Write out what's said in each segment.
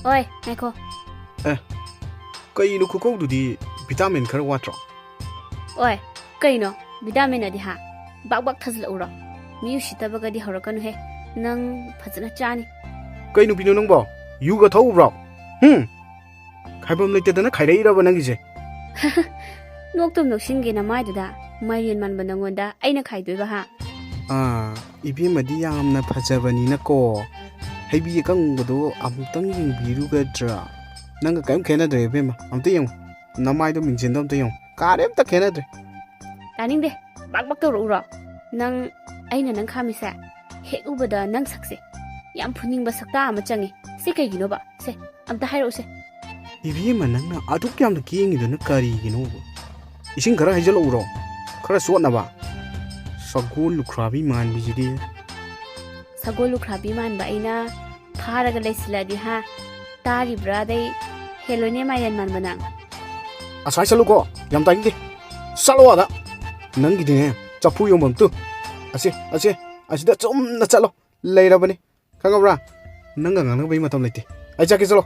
Oi, ngako. Kay no kukawdudi vitamin khara watro. Oi, kaino vitamin adi ha. Bak thazla uro. Mi ushitabaga di horakanu he. Nang phajna chani. Kay no pino nang ba? Yuga thawbro. Khaibam leitedana khairai ra banangise. Noktum noksinge na maiduda. Mairian man banangonda aina khaidoiba ha. Ibemadi yamna phajabanina ko. Haibi kangbodo amtang yingbirugadra. Nanga kaim khenadre bema. Amte yung namaido minjendam te yung. Karem ta khenadre. Taning de. Bak tawro uro. Nang aina nang khamisa. Hek ubada nang sakse. Yam phuningba sakta ama changi. Se kaigino ba? Se amta hairo se. Ibema nangna aduk yamna kiyengidona karigino. Ising khara haijalo uro. Khara suatna ba. Sagol lukhrabi man bijidi. Sagol lukhrabi man ba aina pharaga laisiladi ha. Tari bradai helone mayan man banang. Asai salu ko yam tangi. Salo ada. Nangidine chapu yom tu. Asida chum na chalo. Leira bani. Khangabra. Nanga ngana bai matam lete. Ai chaki chalo.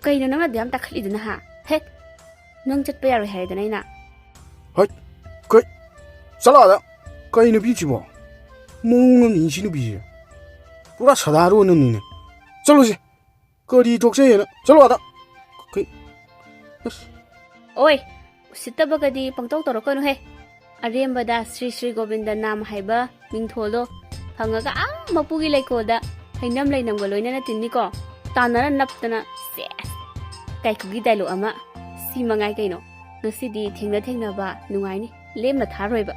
Kaino nanga diam takhli duna ha. He. Nang chat pa yaro haidana ina. Hai. Kai. Salo ada. Kai no bichi bo. Mong ng insi no bichi. Pura sadaro no ni ne. Chalo si. Kari tokse na. Chalo ada. Kai. Oi. Usitabaga di pangtaw torokano he. Arembada Sri Govinda Nam haiba mingtholo hangaga mapugi laikoda hainam lainam galoina na tinni ko tanara naptana ses kai kugi dialogue ama si mangai kaino ngasidi thengna ba nungai ni lemna tharoiba